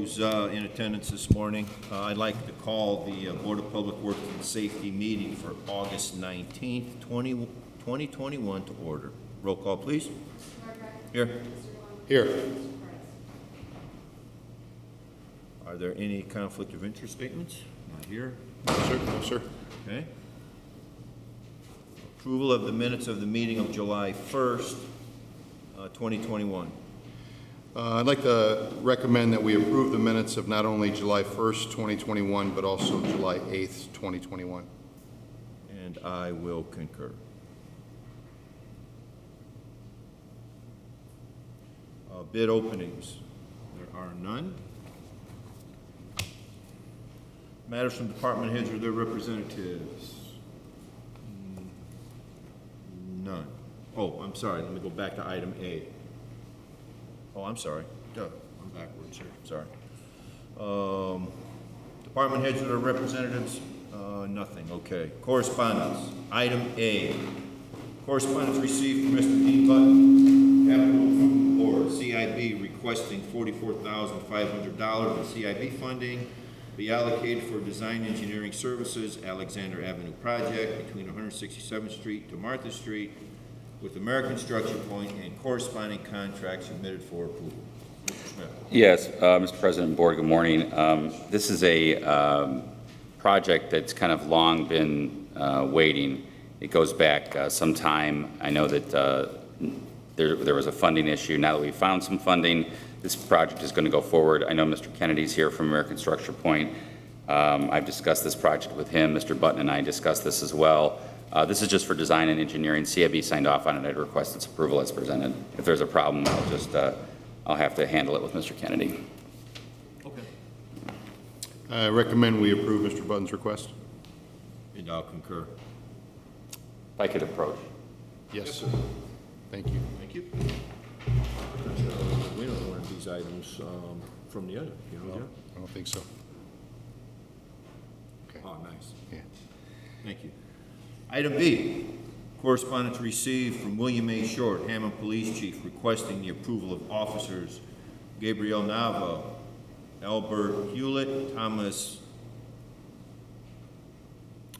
who's in attendance this morning. I'd like to call the Board of Public Works and Safety meeting for August 19th, 2021 to order. Roll call, please. Here. Here. Are there any conflict of interest statements? Not here. No, sir. No, sir. Okay. Approval of the minutes of the meeting of July 1st, 2021. I'd like to recommend that we approve the minutes of not only July 1st, 2021, but also July 8th, 2021. And I will concur. Bid openings. There are none. Matters from department heads or their representatives. None. Oh, I'm sorry. Let me go back to item A. Oh, I'm sorry. Duh. I'm backwards here. Sorry. Department heads or their representatives. Nothing. Okay. Correspondence. Item A. Correspondence received from Mr. Dean Button, Capital Improvement Board, CIB, requesting $44,500 in CIB funding be allocated for design engineering services, Alexander Avenue project between 167th Street to Martha Street with American Structure Point and corresponding contracts submitted for approval. Mr. Smith. Yes, Mr. President and Board, good morning. This is a project that's kind of long been waiting. It goes back some time. I know that there was a funding issue. Now that we found some funding, this project is going to go forward. I know Mr. Kennedy's here from American Structure Point. I've discussed this project with him. Mr. Button and I discussed this as well. This is just for design and engineering. CIB signed off on it. I'd request its approval as presented. If there's a problem, I'll have to handle it with Mr. Kennedy. Okay. I recommend we approve Mr. Button's request. And I'll concur. If I could approach. Yes, sir. Thank you. Thank you. We don't learn these items from the other, you know, Jeff? I don't think so. Okay. Oh, nice. Yeah. Thank you. Item B, correspondence received from William A. Short, Hammond Police Chief, requesting the approval of officers Gabriel Nava, Albert Hewlett, Thomas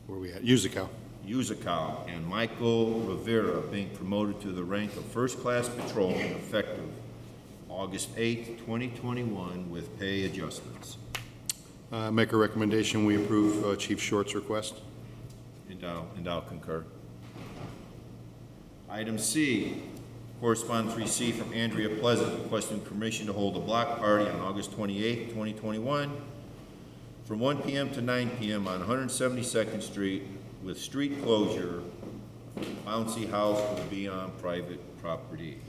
Where are we at? Uzicow. Uzicow, and Michael Rivera being promoted to the rank of first-class patrolman effective August 8th, 2021, with pay adjustments. Make a recommendation we approve Chief Short's request. And I'll concur. Item C, correspondence received from Andrea Pleasant requesting permission to hold a block party on August 28th, 2021 from 1 p.m. to 9 p.m. on 172nd Street with street closure. Bouncy house will be on private property.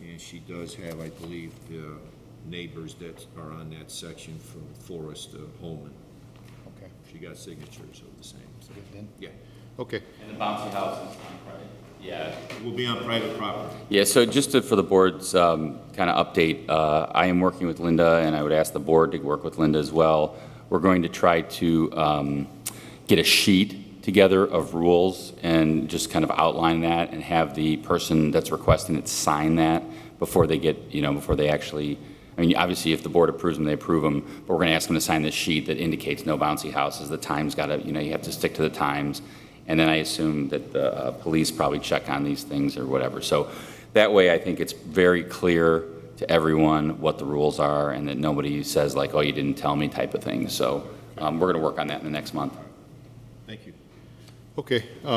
And she does have, I believe, the neighbors that are on that section from Forest to Holman. Okay. She got signatures of the same. So. Good then? Yeah. Okay. And the bouncy house is on private? Yeah. Will be on private property. Yeah, so just for the board's kind of update, I am working with Linda, and I would ask the board to work with Linda as well. We're going to try to get a sheet together of rules and just kind of outline that and have the person that's requesting it sign that before they get, before they actually, I mean, obviously if the board approves them, they approve them, but we're going to ask them to sign this sheet that indicates no bouncy houses. The time's got to, you have to stick to the times. And then I assume that the police probably check on these things or whatever. So that way I think it's very clear to everyone what the rules are and that nobody says like, oh, you didn't tell me type of thing. So we're going to work on that in the next month. Thank you. Okay. I'm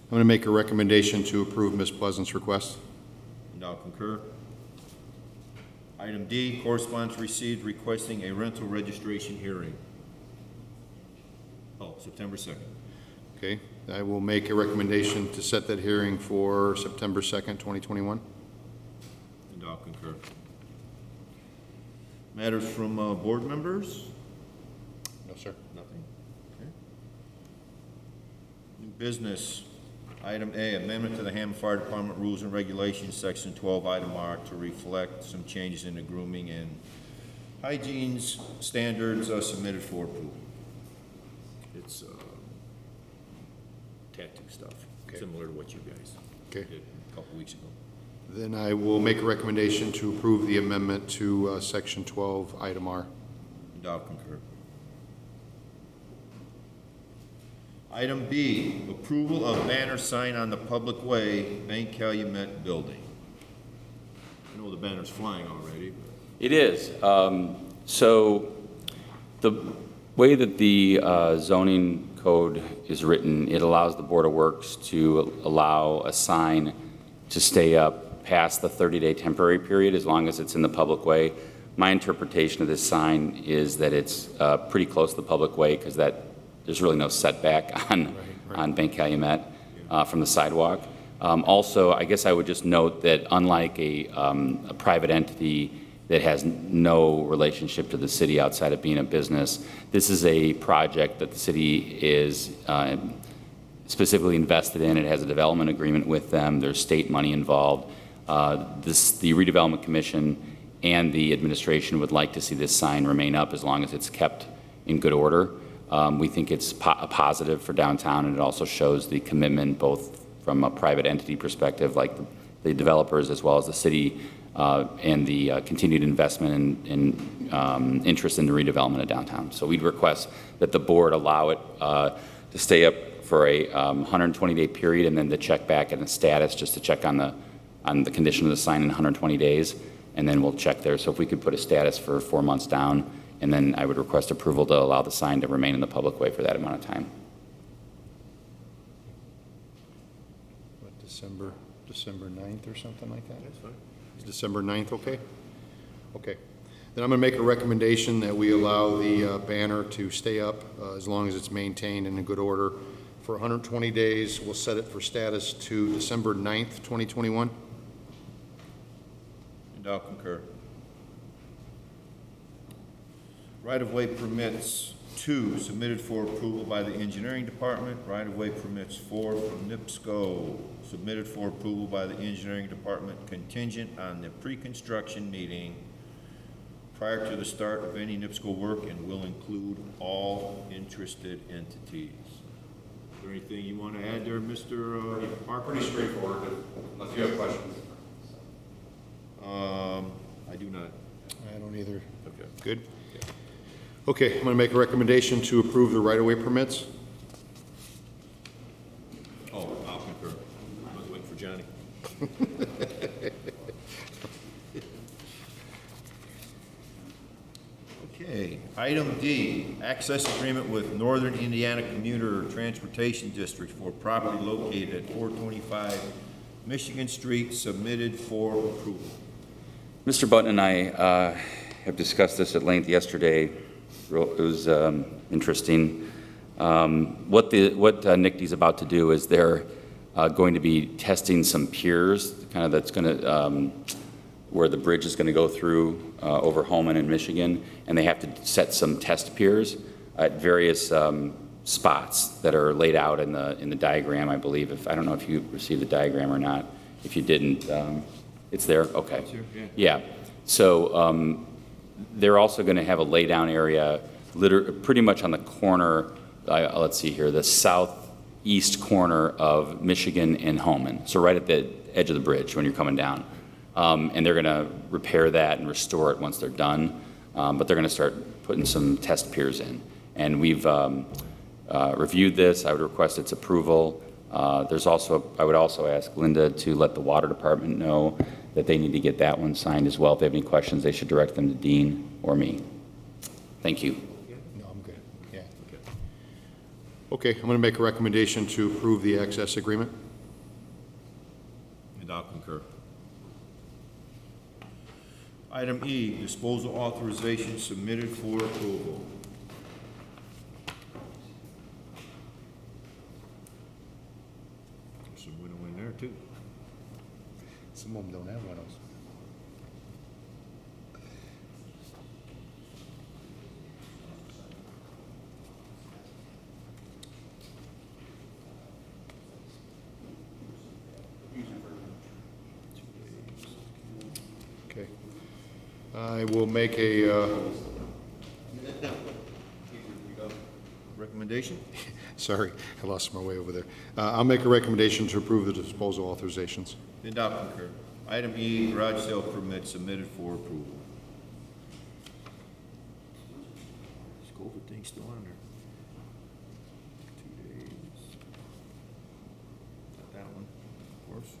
going to make a recommendation to approve Ms. Pleasant's request. And I'll concur. Item D, correspondence received requesting a rental registration hearing. Oh, September 2nd. Okay. I will make a recommendation to set that hearing for September 2nd, 2021. And I'll concur. Matters from board members? No, sir. Nothing. Okay. New business. Item A, amendment to the Hammond Fire Department Rules and Regulations, Section 12, Item R, to reflect some changes in the grooming and hygiene standards submitted for approval. It's tattoo stuff, Okay. similar to what you guys Okay. did a couple weeks ago. Then I will make a recommendation to approve the amendment to Section 12, Item R. And I'll concur. Item B, approval of banner sign on the public way, Bank Calumet Building. I know the banner's flying already, but. It is. So the way that the zoning code is written, it allows the Board of Works to allow a sign to stay up past the 30-day temporary period as long as it's in the public way. My interpretation of this sign is that it's pretty close to the public way because there's really no setback on Bank Calumet from the sidewalk. Also, I guess I would just note that unlike a private entity that has no relationship to the city outside of being a business, this is a project that the city is specifically invested in. It has a development agreement with them. There's state money involved. The Redevelopment Commission and the administration would like to see this sign remain up as long as it's kept in good order. We think it's a positive for downtown, and it also shows the commitment both from a private entity perspective, like the developers, as well as the city, and the continued investment and interest in the redevelopment of downtown. So we'd request that the board allow it to stay up for a 120-day period, and then to check back in the status, just to check on the condition of the sign in 120 days, and then we'll check there. So if we could put a status for 4 months down, and then I would request approval to allow the sign to remain in the public way for that amount of time. What, December 9th or something like that? That's fine. Is December 9th okay? Okay. Then I'm going to make a recommendation that we allow the banner to stay up as long as it's maintained and in good order for 120 days. We'll set it for status to December 9th, 2021. And I'll concur. Right-of-way permits 2, submitted for approval by the engineering department. Right-of-way permits 4 from NIPSCO, submitted for approval by the engineering department, contingent on the pre-construction meeting prior to the start of any NIPSCO work, and will include all interested entities. Is there anything you want to add there, Mr. Parker? Pretty straightforward, unless you have questions. I do not. I don't either. Okay. Good? Okay, I'm going to make a recommendation to approve the right-of-way permits. Oh, I'll concur. I was waiting for Johnny. Okay, item D, access agreement with Northern Indiana Commuter Transportation District for property located at 425 Michigan Street, submitted for approval. Mr. Button and I have discussed this at length yesterday. It was interesting. What NICD's about to do is they're going to be testing some piers, kind of that's going to, where the bridge is going to go through over Hammond in Michigan, and they have to set some test piers at various spots that are laid out in the diagram, I believe. I don't know if you received the diagram or not. If you didn't, it's there? Okay. It's here, Yeah. So they're also going to have a laydown area pretty much on the corner, let's see here, the southeast corner of Michigan and Hammond. So right at the edge of the bridge when you're coming down. And they're going to repair that and restore it once they're done. But they're going to start putting some test piers in. And we've reviewed this. I would request its approval. I would also ask Linda to let the water department know that they need to get that one signed as well. If they have any questions, they should direct them to Dean or me. Thank you. No, I'm good. Yeah. Okay, I'm going to make a recommendation to approve the access agreement. And I'll concur. Item E, disposal authorization submitted for approval. There's some window in there too. Some of them don't have windows. Okay. I will make a, Recommendation? sorry, I lost my way over there. I'll make a recommendation to approve the disposal authorizations. And I'll concur. Item E, garage sale permit submitted for approval. This COVID thing's still on there. 2 days. Got that one, of course.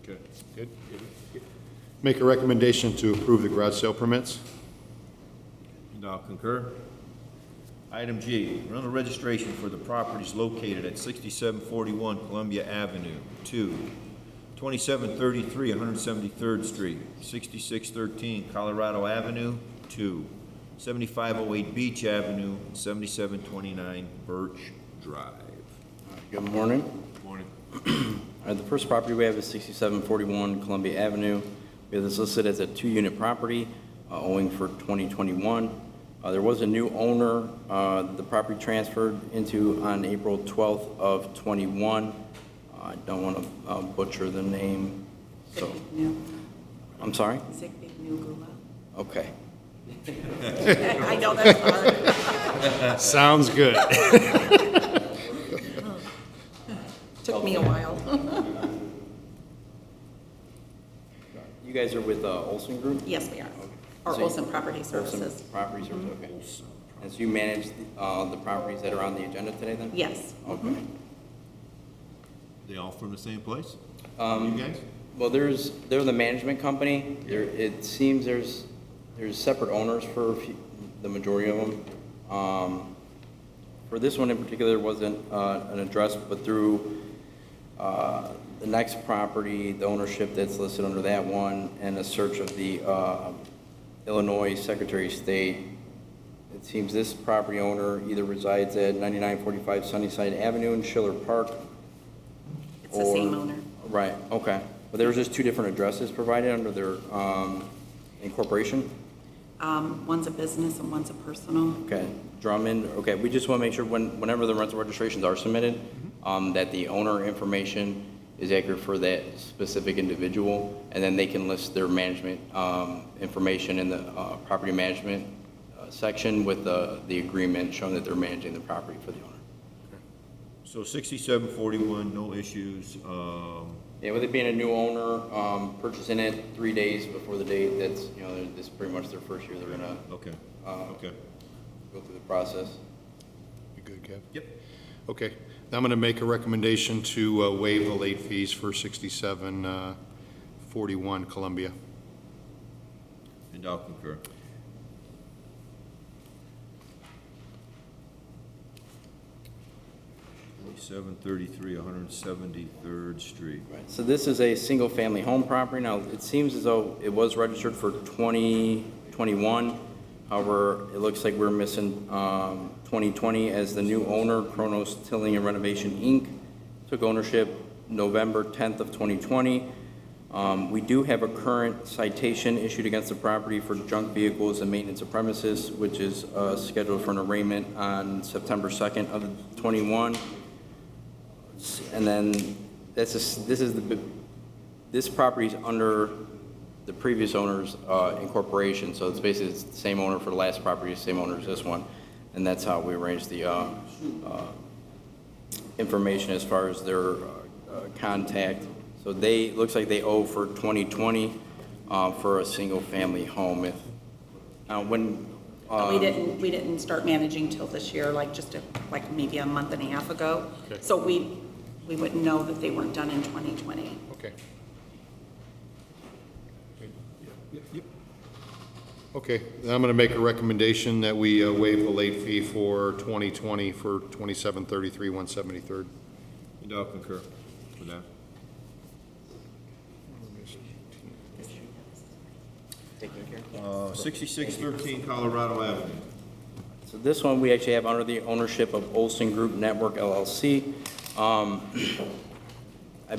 Good. Good. Make a recommendation to approve the garage sale permits. And I'll concur. Item G, rental registration for the properties located at 6741 Columbia Avenue, 2, 2733 173rd Street, 6613 Colorado Avenue, 2, 7508 Beach Avenue, 7729 Birch Drive. Good morning. Morning. The first property we have is 6741 Columbia Avenue. We have this listed as a 2-unit property owing for 2021. There was a new owner the property transferred into on April 12th of 21. I don't want to butcher the name, so. I'm sorry? Okay. I know that's hard. Sounds good. Took me a while. You guys are with Olson Group? Yes, we are. Or So- Olson Property Services. Olson Property Services, okay. And so you manage the properties that are on the agenda today then? Yes. Okay. They all from the same place? Um, You guys? Well, they're the management company. It seems there's separate owners for the majority of them. For this one in particular, there wasn't an address, but through the next property, the ownership that's listed under that one, and a search of the Illinois Secretary of State, it seems this property owner either resides at 9945 Sunnyside Avenue in Schiller Park. It's the same owner. Right, okay. But there was just 2 different addresses provided under their incorporation? One's a business and one's a personal. Okay, Drummond, okay, we just want to make sure whenever the rental registrations are submitted, that the owner information is accurate for that specific individual, and then they can list their management information in the property management section with the agreement showing that they're managing the property for the owner. So 6741, no issues. Yeah, with it being a new owner, purchasing it 3 days before the date, that's, this is pretty much their first year, they're gonna Okay, okay. go through the process. You good, Kev? Yep. Okay. Now I'm going to make a recommendation to waive the late fees for 6741 Columbia. And I'll concur. Seven 173rd Street. Right, so this is a single-family home property. Now, it seems as though it was registered for 2021. However, it looks like we're missing 2020 as the new owner, Kronos Tilling and Renovation, Inc. Took ownership November 10th of 2020. We do have a current citation issued against the property for junk vehicles and maintenance of premises, which is scheduled for an arraignment on September 2nd of 21. And then this property is under the previous owner's incorporation, so it's basically the same owner for the last property, same owner as this one, and that's how we arranged the information as far as their contact. So looks like they owe for 2020 for a single-family home. We didn't start managing till this year, like maybe a month and a half ago. Okay. So we wouldn't know that they weren't done in 2020. Okay. Okay, then I'm going to make a recommendation that we waive the late fee for 2020 for 2733 173rd. And I'll concur with that. Taking care. 6613 Colorado Avenue. So this one, we actually have under the ownership of Olson Group Network LLC. I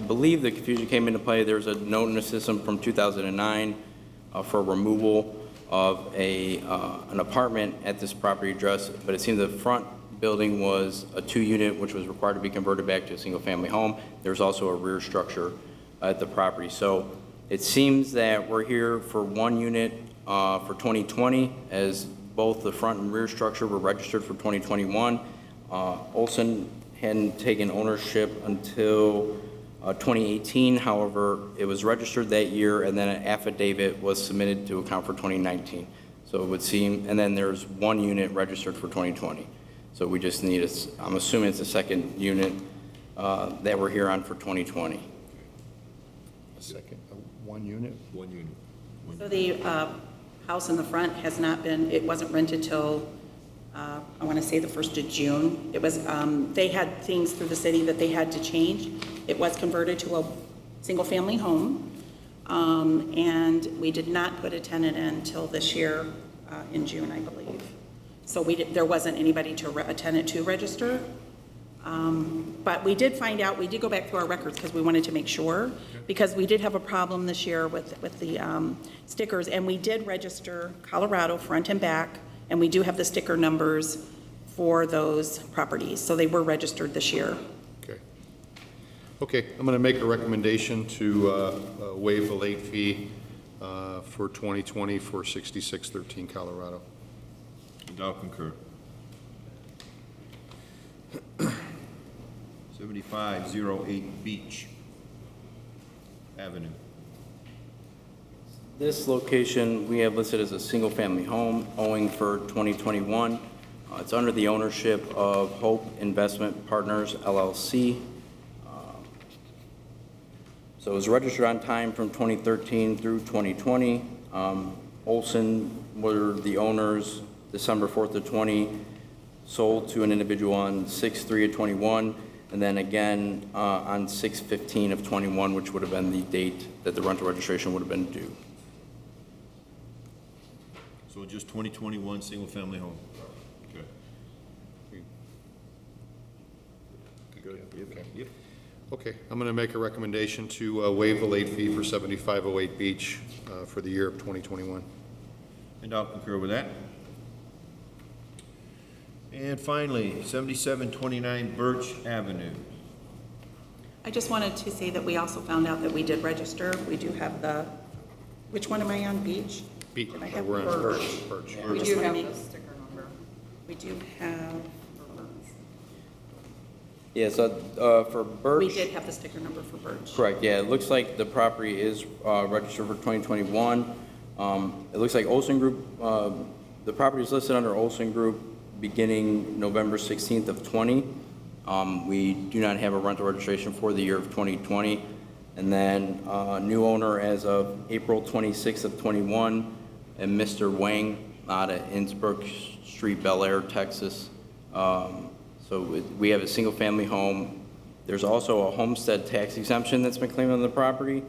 believe the confusion came into play. There's a note in the system from 2009 for removal of an apartment at this property address, but it seems the front building was a 2-unit, which was required to be converted back to a single-family home. There's also a rear structure at the property. So it seems that we're here for 1 unit for 2020, as both the front and rear structure were registered for 2021. Olson hadn't taken ownership until 2018. However, it was registered that year, and then an affidavit was submitted to account for 2019. So it would seem, and then there's 1 unit registered for 2020. So we just need, I'm assuming it's the second unit that we're here on for 2020. A second, 1 unit? One unit. So the house in the front has not been, it wasn't rented till, I want to say the 1st of June. It was, they had things through the city that they had to change. It was converted to a single-family home, and we did not put a tenant in till this year in June, I believe. So there wasn't anybody a tenant to register. But we did find out, we did go back through our records because we wanted to make sure, because we did have a problem this year with the stickers, and we did register Colorado front and back, and we do have the sticker numbers for those properties, so they were registered this year. Okay. Okay, I'm going to make a recommendation to waive the late fee for 2020 for 6613 Colorado. And I'll concur. 7508 Beach Avenue. This location we have listed as a single-family home owing for 2021. It's under the ownership of Hope Investment Partners, LLC. So it was registered on time from 2013 through 2020. Olson were the owners December 4th of 20, sold to an individual on 6/3 of 21, and then again on 6/15 of 21, which would have been the date that the rental registration would have been due. So just 2021 single-family home. Okay. Good. Yep. Okay, I'm going to make a recommendation to waive the late fee for 7508 Beach for the year of 2021. And I'll concur with that. And finally, 7729 Birch Avenue. I just wanted to say that we also found out that we did register. We do have the, which one am I on, Beach? Beach, Did I have we're on Birch? Birch. We just want to make, we do have, Yeah, so for Birch. we did have the sticker number for Birch. Correct, yeah, it looks like the property is registered for 2021. It looks like Olson Group, the property is listed under Olson Group beginning November 16th of 20. We do not have a rental registration for the year of 2020. And then new owner as of April 26th of 21, and Mr. Wang out of Innsbrook Street, Bel Air, Texas. So we have a single-family home. There's also a homestead tax exemption that's been claimed on the property.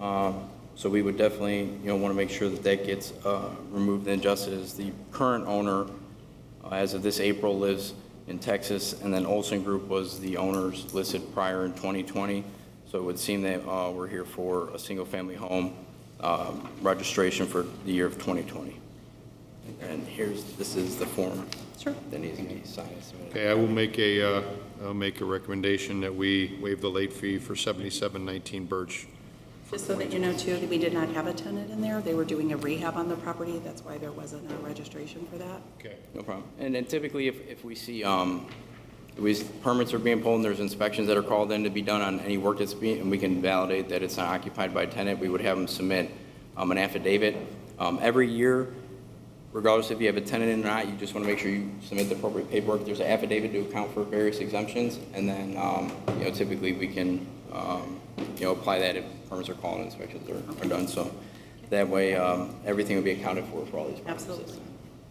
So we would definitely, want to make sure that that gets removed and adjusted, as the current owner, as of this April, lives in Texas, and then Olson Group was the owners listed prior in 2020. So it would seem that we're here for a single-family home registration for the year of 2020. And this is the form. Sure. That needs to be signed. Okay, I will make a recommendation that we waive the late fee for 7719 Birch. Just so that you know too, that we did not have a tenant in there. They were doing a rehab on the property. That's why there wasn't a registration for that. Okay. No problem. And then typically, if we see permits are being pulled and there's inspections that are called in to be done on any work that's being, and we can validate that it's not occupied by a tenant, we would have them submit an affidavit. Every year, regardless if you have a tenant in or not, you just want to make sure you submit the appropriate paperwork. There's an affidavit to account for various exemptions, and then typically we can apply that if permits are called and inspections are done. So that way, everything will be accounted for all these purposes. Absolutely.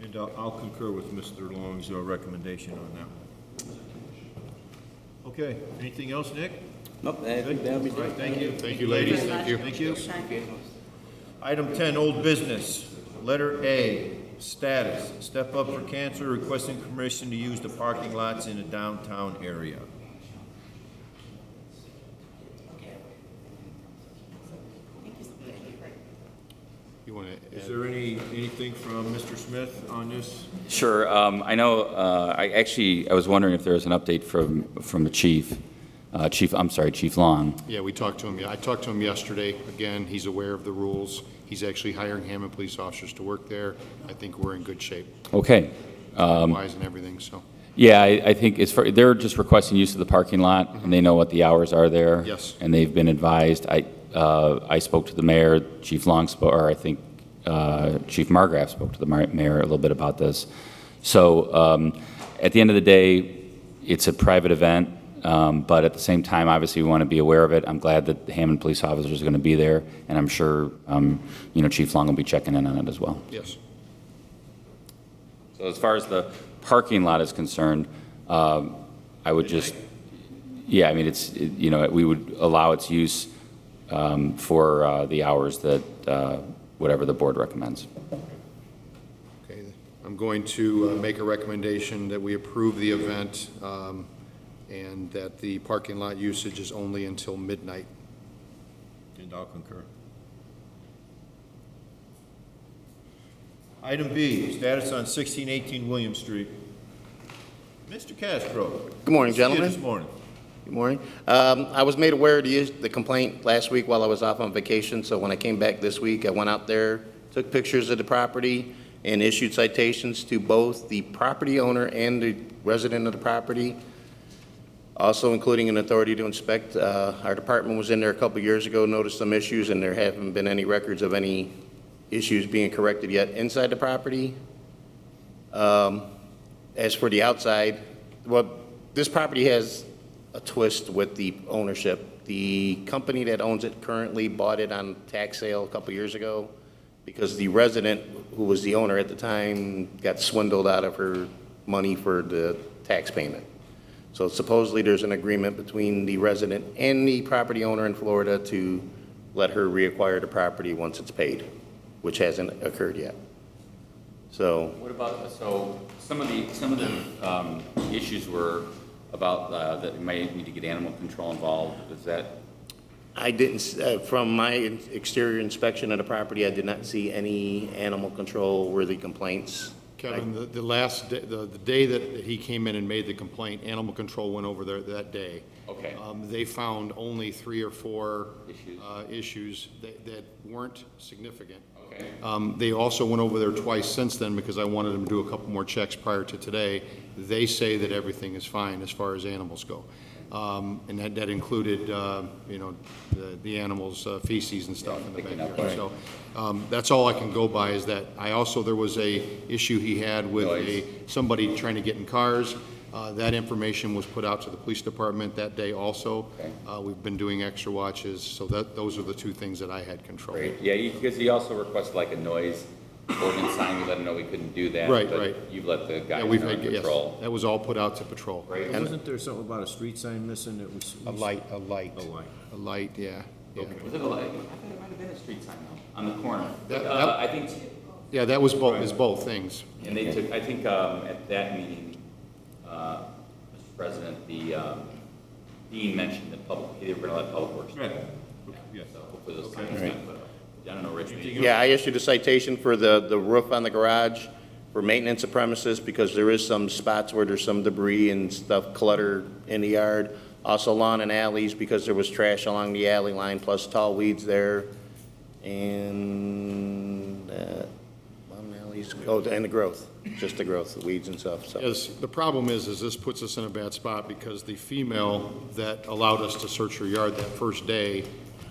And I'll concur with Mr. Long's recommendation on that one. Okay, anything else, Nick? Nope, Good? that'll be All right, done. thank you. Thank you, ladies. Thank you. Thank you. Thank you. Item 10, old business. Letter A, status. Step Up for Cancer requesting permission to use the parking lots in the downtown area. You want to Is add? there anything from Mr. Smith on this? Sure. I know, I was wondering if there was an update from the chief, Chief Long. Yeah, we talked to him. I talked to him yesterday. Again, he's aware of the rules. He's actually hiring Hammond police officers to work there. I think we're in good shape, Okay. wise and everything, so. Yeah, I think they're just requesting use of the parking lot, and they know what the hours are there. Yes. And they've been advised. I spoke to the mayor, Chief Long spoke, or I think Chief Margraf spoke to the mayor a little bit about this. So at the end of the day, it's a private event, but at the same time, obviously, we want to be aware of it. I'm glad that the Hammond police officers are going to be there, and I'm sure, Chief Long will be checking in on it as well. Yes. So as far as the parking lot is concerned, I would just, yeah, I mean, we would allow its use for the hours that, whatever the board recommends. Okay, I'm going to make a recommendation that we approve the event and that the parking lot usage is only until midnight. And I'll concur. Item B, status on 1618 William Street. Mr. Castro. Good morning, See you gentlemen. this morning. Good morning. I was made aware of the complaint last week while I was off on vacation, so when I came back this week, I went out there, took pictures of the property, and issued citations to both the property owner and the resident of the property, also including an authority to inspect. Our department was in there a couple years ago, noticed some issues, and there haven't been any records of any issues being corrected yet inside the property. As for the outside, well, this property has a twist with the ownership. The company that owns it currently bought it on tax sale a couple years ago because the resident, who was the owner at the time, got swindled out of her money for the tax payment. So supposedly there's an agreement between the resident and the property owner in Florida to let her reacquire the property once it's paid, which hasn't occurred yet. So What about, so some of the issues were about that you might need to get animal control involved. Is that? I didn't, from my exterior inspection of the property, I did not see any animal control worthy complaints. Kevin, the last, the day that he came in and made the complaint, animal control went over there that day. Okay. They found only 3 or 4 Issues. issues that weren't significant. Okay. They also went over there twice since then because I wanted them to do a couple more checks prior to today. They say that everything is fine as far as animals go. And that included, the animals' feces and stuff in the Picking up, backyard. So that's all I can go by is that there was a issue he had with Noise. somebody trying to get in cars. That information was put out to the police department that day also. Okay. We've been doing extra watches, so those are the 2 things that I had control. Great. Yeah, because he also requested like a noise ordinance sign. We let him know we couldn't do that. Right, but right. You've let the Yeah, guys we've know had, in yes, control. that was all put out to patrol. Right. Wasn't there something about a street sign missing that was? A light. A light. A light, yeah. Yeah. Was it a light? I thought it might have been a street sign though, on the corner. That- But, that- I think, Yeah, that was both, it's both things. and they took, I think at that meeting, Mr. President, the Dean mentioned that they were going to let Public Works. Right. Yes. So hopefully those signs Right. got put up. I don't know, Rich. maybe- Yeah, I issued a citation for the roof on the garage for maintenance of premises because there is some spots where there's some debris and stuff cluttered in the yard. Also lawn and alleys because there was trash along the alley line plus tall weeds there. And, lawn and alleys, and the growth, just the growth, the weeds and stuff, so. Yes, the problem is this puts us in a bad spot because the female that allowed us to search her yard that first day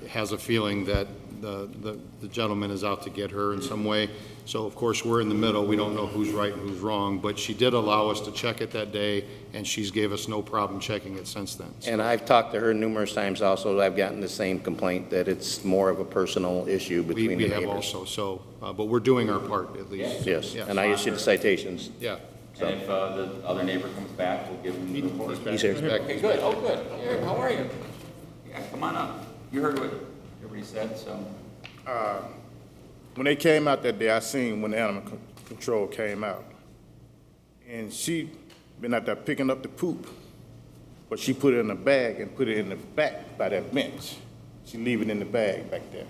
has a feeling that the gentleman is out to get her in some way. So of course, we're in the middle. We don't know who's right and who's wrong, but she did allow us to check it that day, and she's gave us no problem checking it since then. And I've talked to her numerous times also. I've gotten the same complaint that it's more of a personal issue between the We neighbors. have also, so, but we're doing our part at least. Yes, Yeah. and I issued the citations. Yeah. And if the other neighbor comes back, we'll give him the report. He's here. Okay, good. Oh, good. Here, how are you? Yeah, come on up. You heard what everybody said, so. When they came out that day, I seen when the animal control came out. And she been out there picking up the poop, but she put it in a bag and put it in the back by that bench. She leave it in the bag back there.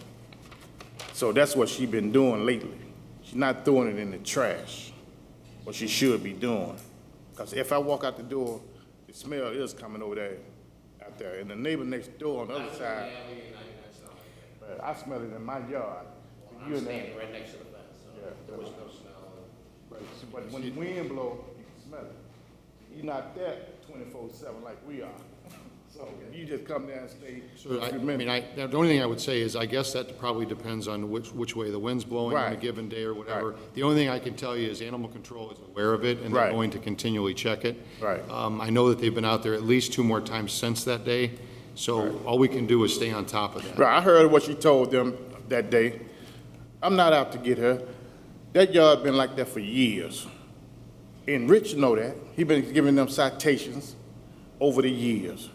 So that's what she been doing lately. She's not throwing it in the trash, what she should be doing. Because if I walk out the door, the smell is coming over there, out there. And the neighbor next door on the other side, but I smell it in my yard. You in there. Right next to the fence, so Yeah. there was no smell. But when the wind blow, you can smell it. You're not there 24/7 like we are. So you just come down and stay. So I mean, the only thing I would say is, I guess that probably depends on which way the wind's blowing on a Right. given day or whatever. Right. The only thing I can tell you is animal control is aware of it, and they're Right. going to continually check it. Right. I know that they've been out there at least 2 more times since that day, so all we can do is stay on top of that. Right, I heard what she told them that day. I'm not out to get her. That yard been like that for years. And Rich know that. He been giving them citations over the years.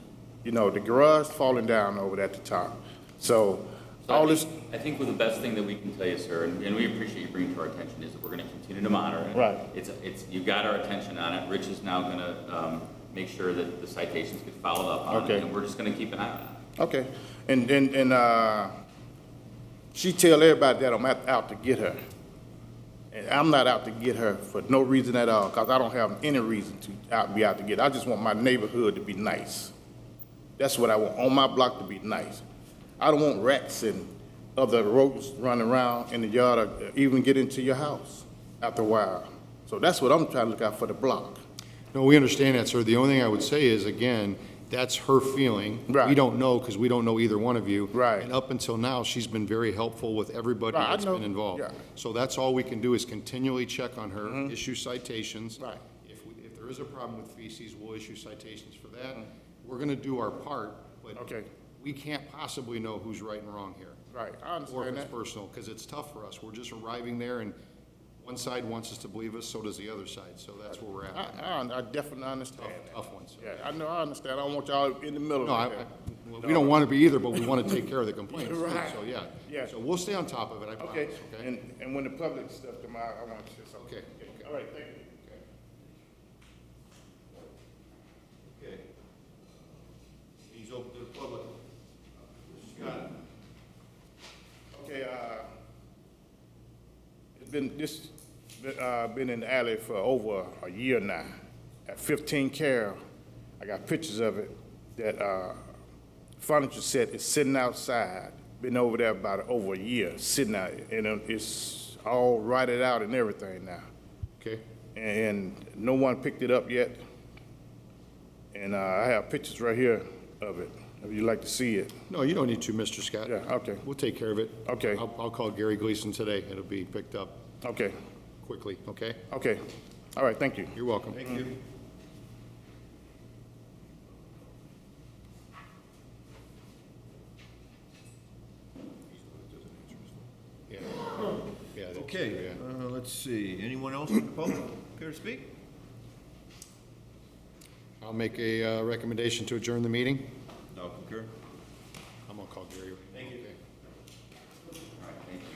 You know, the garage falling down over there at the top. So, all this, I think the best thing that we can tell you, sir, and we appreciate you bringing to our attention, is that we're gonna continue to monitor it. Right. You've got our attention on it. Rich is now gonna, make sure that the citations get followed up on. Okay. And we're just gonna keep an eye on it. okay. And she tell everybody that I'm out to get her. And I'm not out to get her for no reason at all, because I don't have any reason to be out to get her. I just want my neighborhood to be nice. That's what I want, on my block to be nice. I don't want rats and other rodents running around in the yard or even get into your house after a while. So that's what I'm trying to look out for the block. No, we understand that, sir. The only thing I would say is, again, that's her feeling. Right. We don't know, because we don't know either one of you. Right. And up until now, she's been very helpful with everybody Right, I that's know. been involved. Yeah. So that's all we can do, is continually check on her, issue citations. Right. If there is a problem with feces, we'll issue citations for that. We're gonna do our part, but Okay. we can't possibly know who's right and wrong here. Right, I Or if understand it's that. personal, because it's tough for us. We're just arriving there, and one side wants us to believe us, so does the other side. So that's where we're at. I definitely understand that. Tough ones. Yeah, I know, I understand. I don't want y'all in the middle No, of that. well, we don't want to be either, but we want to take care of the complaints. Right. So, yeah. Yeah. So we'll stay on top of it, I Okay, promise, okay? and when the public stuff come out, I want to say something. Okay. All right, thank you. Okay. He's open to the public. Scott? Okay, been in the alley for over a year now. At 15 Carroll, I got pictures of it, that, furniture set is sitting outside. Been over there about over a year, sitting out, and it's all rotted out and everything now. Okay. And no one picked it up yet. And, I have pictures right here of it, if you'd like to see it. No, you don't need to, Mr. Scott. Yeah, okay. We'll take care of it. Okay. I'll call Gary Gleason today. It'll be picked up Okay, quickly, okay? okay. All right, thank you. You're welcome. Thank you. Yeah. Yeah, that's- Okay, yeah. let's see. Anyone else in the public care to speak? I'll make a recommendation to adjourn the meeting. No, concur. I'm gonna call Gary. Thank you. All right, thank you.